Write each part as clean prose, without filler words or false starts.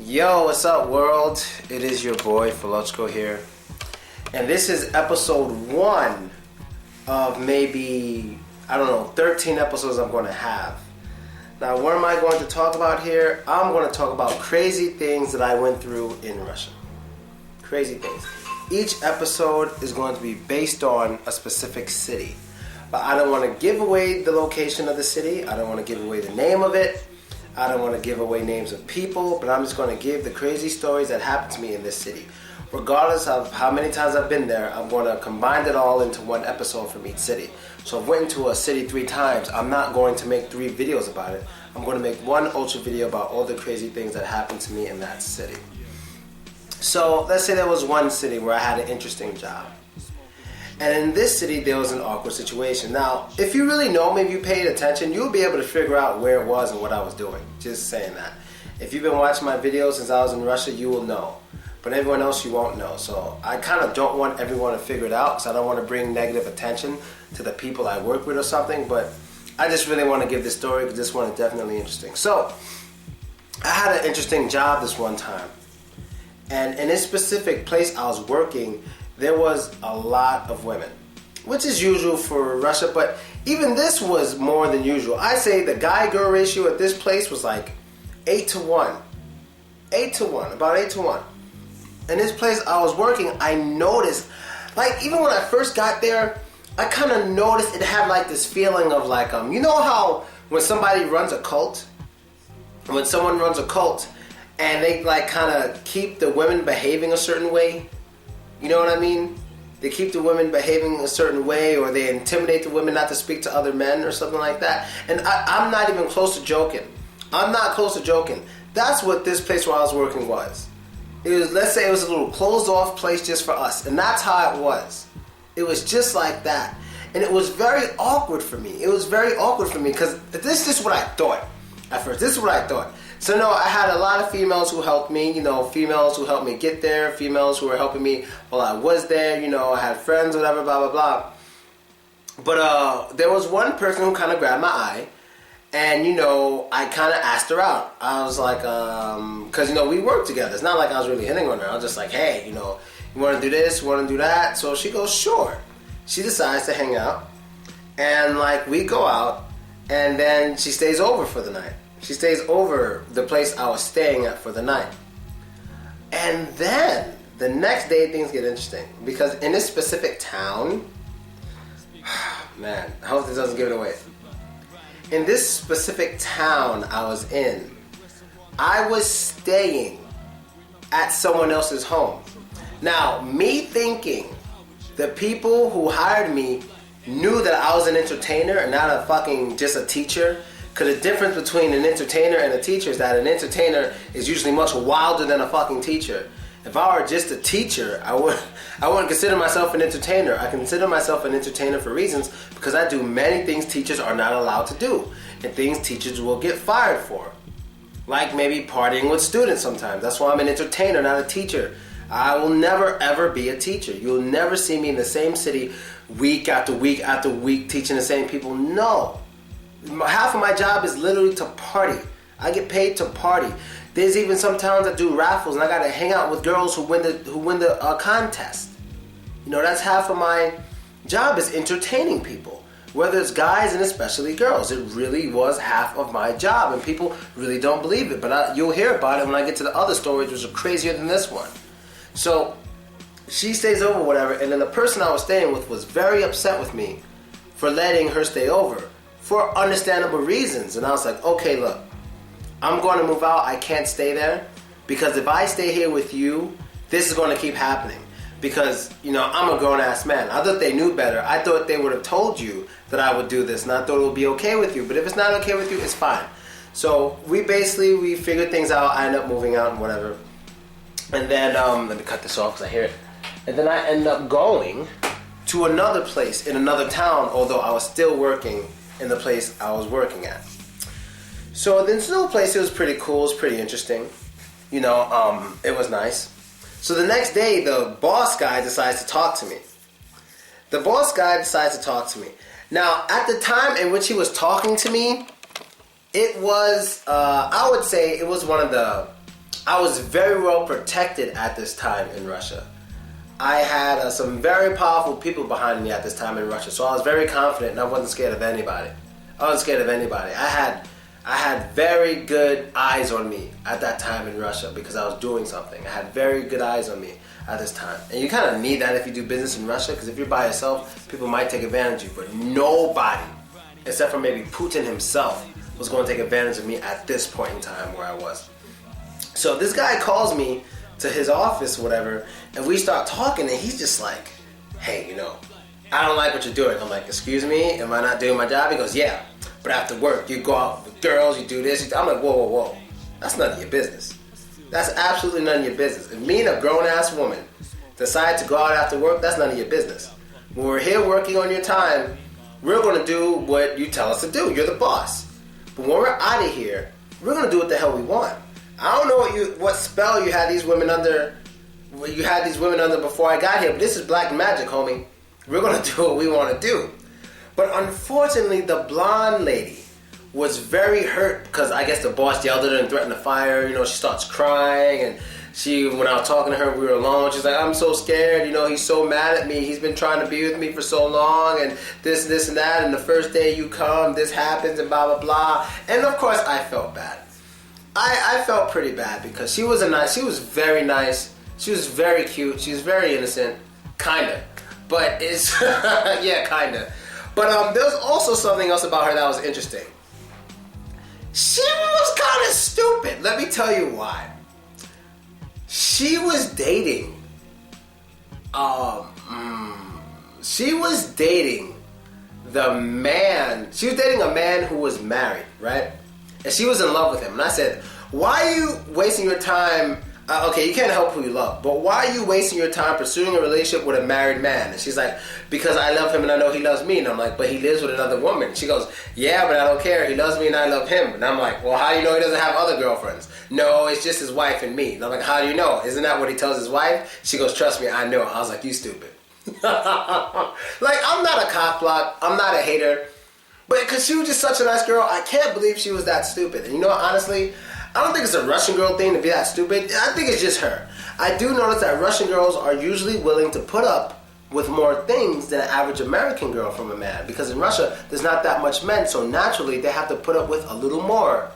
Yo, what's up, world? It is your boy Philko here, and this is episode 1 of maybe, 13 episodes I'm going to have. Now, what am I going to talk about here? I'm going to talk about crazy things that I went through in Russia. Crazy things. Each episode is going to be based on a specific city, but I don't want to give away the location of the city. I don't want to give away the name of it. I don't want to give away names of people, but I'm just going to give the crazy stories that happened to me in this city. Regardless of how many times I've been there, I'm going to combine it all into one episode from each city. So I went into a city 3 times. I'm not going to make 3 videos about it. I'm going to make one ultra video about all the crazy things that happened to me in that city. So let's say there was one city where I had an interesting job. And in this city, there was an awkward situation. Now, if you really know me, if you paid attention, you'll be able to figure out where it was and what I was doing. Just saying that. If you've been watching my videos since I was in Russia, you will know. But everyone else, you won't know. So I kind of don't want everyone to figure it out because I don't want to bring negative attention to the people I work with or something. But I just really want to give this story because this one is definitely interesting. So I had an interesting job this one time. And in this specific place I was working, there was a lot of women, which is usual for Russia, but even this was more than usual. I'd say the guy-girl ratio at this place was like 8 to 1. 8 to 1, about 8 to 1. In this place I was working, I noticed, like even when I first got there, I kind of noticed it had like this feeling of like, you know how when somebody runs a cult? When someone runs a cult and they like kind of keep the women behaving a certain way? You know what I mean? They keep the women behaving a certain way, or they intimidate the women not to speak to other men or something like that. And I'm not even close to joking. I'm not close to joking. That's what this place where I was working was. It was, let's say it was a little closed off place just for us. And that's how it was. It was just like that. And it was very awkward for me. It was very awkward for me because this is what I thought at first. This is what I thought. So no, I had a lot of females who helped me, females who helped me get there, females who were helping me while I was there, I had friends, whatever, blah, blah, blah. But there was one person who kind of grabbed my eye, and, I kind of asked her out. I was like, because, we worked together. It's not like I was really hitting on her. I was just like, hey, you want to do this, you want to do that? So she goes, sure. She decides to hang out, and, we go out, and then she stays over for the night. She stays over the place I was staying at for the night. And then, the next day things get interesting. Because in this specific town, man, I hope this doesn't give it away. In this specific town I was in, I was staying at someone else's home. Now, me thinking the people who hired me knew that I was an entertainer and not a fucking just a teacher. Because the difference between an entertainer and a teacher is that an entertainer is usually much wilder than a fucking teacher. If I were just a teacher, I wouldn't consider myself an entertainer. I consider myself an entertainer for reasons because I do many things teachers are not allowed to do. And things teachers will get fired for. Like maybe partying with students sometimes. That's why I'm an entertainer, not a teacher. I will never ever be a teacher. You'll never see me in the same city week after week after week teaching the same people. No. Half of my job is literally to party. I get paid to party. There's even some towns that do raffles, and I gotta hang out with girls who win the contest. That's half of my job is entertaining people, whether it's guys and especially girls. It really was half of my job, and people really don't believe it. But you'll hear about it when I get to the other stories, which are crazier than this one. So she stays over, whatever, and then the person I was staying with was very upset with me for letting her stay over. For understandable reasons. And I was like, okay, look, I'm going to move out. I can't stay there. Because if I stay here with you, this is going to keep happening. Because, I'm a grown-ass man. I thought they knew better. I thought they would have told you that I would do this. And I thought it would be okay with you. But if it's not okay with you, it's fine. So we figured things out. I ended up moving out and whatever. And then, let me cut this off because I hear it. And then I ended up going to another place in another town, although I was still working in the place I was working at. So this little place, it was pretty cool, it was pretty interesting. It was nice. So the next day, the boss guy decides to talk to me. Now, at the time in which he was talking to me, it was, I would say, it was one of the I was very well protected at this time in Russia. I had some very powerful people behind me at this time in Russia, so I was very confident and I wasn't scared of anybody. I had very good eyes on me at that time in Russia because I was doing something. I had very good eyes on me at this time. And you kind of need that if you do business in Russia, because if you're by yourself, people might take advantage of you. But nobody, except for maybe Putin himself, was going to take advantage of me at this point in time where I was. So this guy calls me to his office, whatever, and we start talking, and he's just like, hey, I don't like what you're doing. I'm like, excuse me, am I not doing my job? He goes, yeah, but after work, you go out with girls, you do this. I'm like, whoa. That's none of your business. That's absolutely none of your business. If me and a grown-ass woman decide to go out after work, that's none of your business. When we're here working on your time, we're going to do what you tell us to do. You're the boss. But when we're out of here, we're going to do what the hell we want. I don't know what spell you had these women under. You had these women under before I got here, but this is black magic, homie. We're going to do what we want to do. But unfortunately, the blonde lady was very hurt because I guess the boss yelled at her and threatened to fire her. She starts crying, and when I was talking to her, we were alone. She's like, I'm so scared. He's so mad at me. He's been trying to be with me for so long, and this, and that. And the first day you come, this happens, and blah, blah, blah. And of course, I felt bad. I felt pretty bad because she was very nice. She was very cute. She was very innocent. Kinda. But it's, yeah, kinda. But there was also something else about her that was interesting. She was kind of stupid. Let me tell you why. She was dating. She was dating the man. She was dating a man who was married, right? And she was in love with him. And I said, why are you wasting your time? Okay, you can't help who you love, but why are you wasting your time pursuing a relationship with a married man? And she's like, because I love him and I know he loves me. And I'm like, but he lives with another woman. She goes, yeah, but I don't care. He loves me and I love him. And I'm like, well, how do you know he doesn't have other girlfriends? No, it's just his wife and me. And I'm like, how do you know? Isn't that what he tells his wife? She goes, trust me, I know. I was like, you stupid. Like, I'm not a cockblock. I'm not a hater. But because she was just such a nice girl, I can't believe she was that stupid. And honestly, I don't think it's a Russian girl thing to be that stupid. I think it's just her. I do notice that Russian girls are usually willing to put up with more things than an average American girl from a man. Because in Russia, there's not that much men, so naturally they have to put up with a little more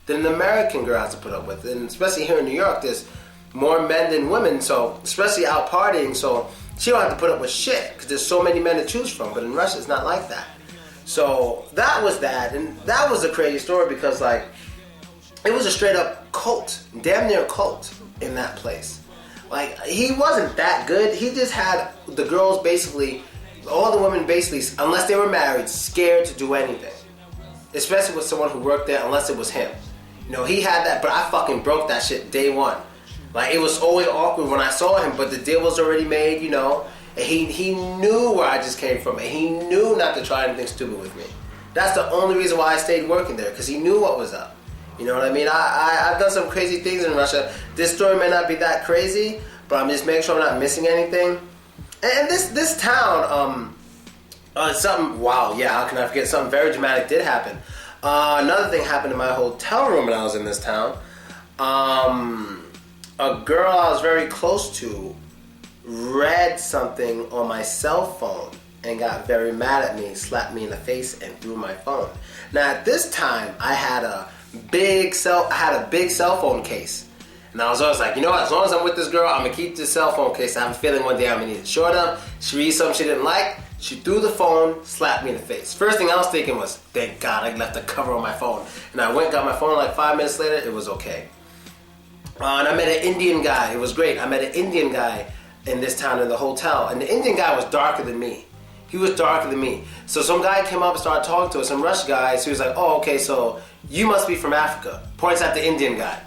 than an American girl has to put up with. And especially here in New York, there's more men than women, so especially out partying, so she don't have to put up with shit because there's so many men to choose from. But in Russia, it's not like that. So that was that, and that was a crazy story because it was a straight up cult, damn near cult in that place. Like, he wasn't that good. He just had the girls basically, all the women basically, unless they were married, scared to do anything. Especially with someone who worked there, unless it was him. He had that, but I fucking broke that shit day one. Like, it was always awkward when I saw him, but the deal was already made, And he knew where I just came from, and he knew not to try anything stupid with me. That's the only reason why I stayed working there, because he knew what was up. You know what I mean? I've done some crazy things in Russia. This story may not be that crazy, but I'm just making sure I'm not missing anything. And this town, something, wow, yeah, how can I forget? Something very dramatic did happen. Another thing happened in my hotel room when I was in this town. A girl I was very close to read something on my cell phone and got very mad at me, slapped me in the face, and threw my phone. Now at this time, I had a big cell phone case. And I was always like, as long as I'm with this girl, I'm gonna keep this cell phone case. I have a feeling one day I'm gonna need it. Sure enough, she reads something she didn't like, she threw the phone, slapped me in the face. First thing I was thinking was, thank God I left the cover on my phone. And I went and got my phone, like 5 minutes later, it was okay. And I met an Indian guy, it was great. I met an Indian guy in this town in the hotel. And the Indian guy was darker than me. He was darker than me. So some guy came up and started talking to us, some Russian guy. So he was like, oh, okay, so you must be from Africa. Points at the Indian guy.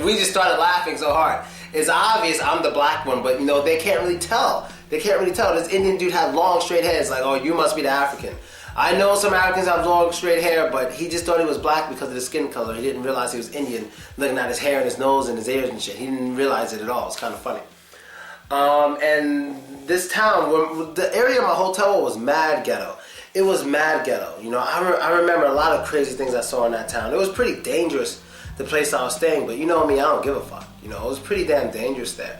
We just started laughing so hard. It's obvious I'm the black one, but they can't really tell. They can't really tell. This Indian dude had long, straight hair. It's like, oh, you must be the African. I know some Africans have long, straight hair, but he just thought he was black because of his skin color. He didn't realize he was Indian, looking at his hair and his nose and his ears and shit. He didn't realize it at all. It's kind of funny. And this town, the area of my hotel was mad ghetto. It was mad ghetto. I remember a lot of crazy things I saw in that town. It was pretty dangerous the place I was staying. But you know me, I don't give a fuck. You know, it was pretty damn dangerous there.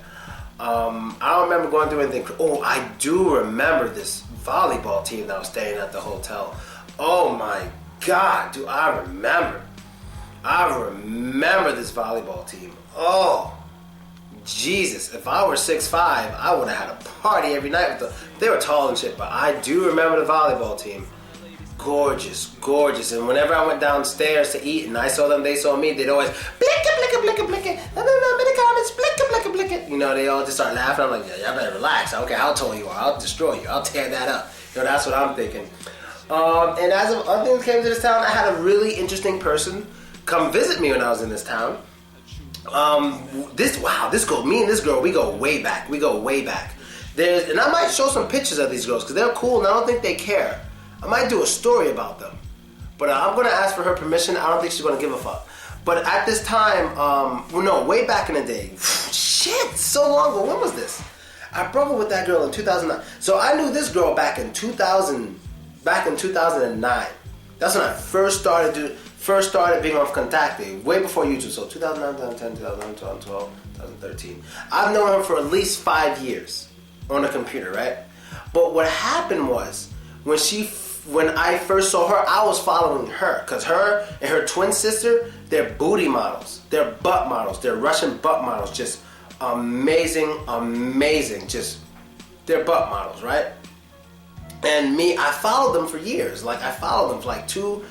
I don't remember going through anything. Oh, I do remember this volleyball team that was staying at the hotel. Oh my God, do I remember. I remember this volleyball team. Oh, Jesus. If I were 6'5", I would have had a party every night with them. They were tall and shit, but I do remember the volleyball team. Gorgeous, gorgeous. And whenever I went downstairs to eat and I saw them, they saw me, they'd always blicka. You know, they all just start laughing. I'm like, yeah, y'all better relax. I don't care how tall you are. I'll destroy you. I'll tear that up. You know, that's what I'm thinking. And as of other things came to this town, I had a really interesting person come visit me when I was in this town. Me and this girl, we go way back. And I might show some pictures of these girls because they're cool and I don't think they care. I might do a story about them. But I'm going to ask for her permission. I don't think she's going to give a fuck. But at this time, way back in the day. Shit, so long ago. When was this? I broke up with that girl in 2009. So I knew this girl back in 2009. That's when I first started being on Confronting, way before YouTube. So 2009, 2010, 2011, 2012, 2013. I've known her for at least 5 years on a computer, right? But what happened was, when I first saw her, I was following her. Because her and her twin sister, they're booty models. They're butt models. They're Russian butt models. Just amazing. Just, they're butt models, right? And me, I followed them for years. Like, I followed them for like 2-3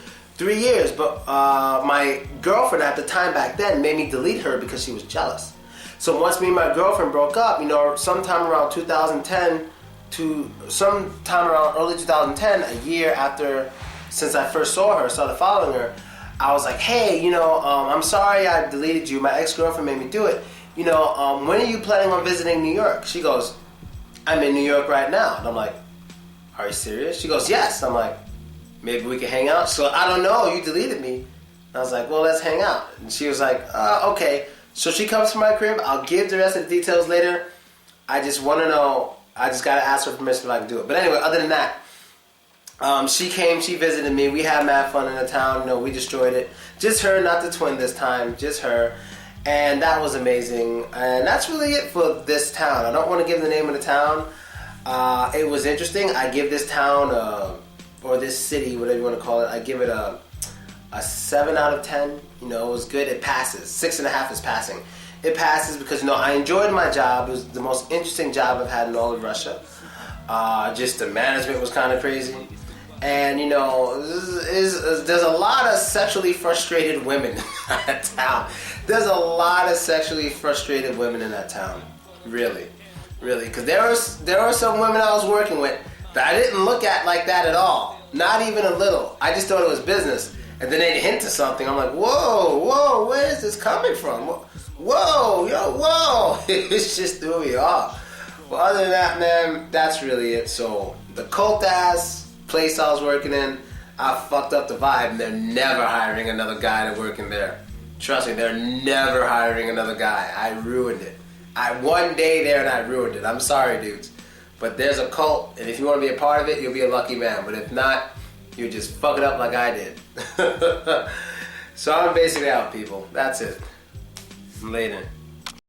years. But my girlfriend at the time back then made me delete her because she was jealous. So once me and my girlfriend broke up, you know, sometime around 2010 to sometime around early 2010, a year after, since I first saw her, started following her, I was like, hey, you know, I'm sorry I deleted you. My ex-girlfriend made me do it. You know, when are you planning on visiting New York? She goes, I'm in New York right now. And I'm like, are you serious? She goes, yes. I'm like, maybe we can hang out. So I don't know, you deleted me. And I was like, well, let's hang out. And she was like, okay. So she comes to my crib. I'll give the rest of the details later. I just want to know, I just got to ask her permission if I can do it. But anyway, other than that, she came, she visited me. We had mad fun in the town. You know, we destroyed it. Just her, not the twin this time. Just her. And that was amazing. And that's really it for this town. I don't want to give the name of the town. It was interesting. I give this town, or this city, whatever you want to call it, I give it a 7 out of 10. You know, it was good. It passes. 6.5 is passing. It passes because, you know, I enjoyed my job. It was the most interesting job I've had in all of Russia. Just the management was kind of crazy. And, you know, there's a lot of sexually frustrated women in that town. There's a lot of sexually frustrated women in that town. Really. Because there were some women I was working with that I didn't look at like that at all. Not even a little. I just thought it was business. And then they'd hint to something. I'm like, whoa, where is this coming from? Whoa. It just threw me off. But other than that, man, that's really it. So, the cult-ass place I was working in, I fucked up the vibe. And they're never hiring another guy to work in there. Trust me, they're never hiring another guy. I ruined it. One day there and I ruined it. I'm sorry, dudes. But there's a cult, and if you want to be a part of it, you'll be a lucky man. But if not, you just fuck it up like I did. So I'm basically out, people. That's it. Later.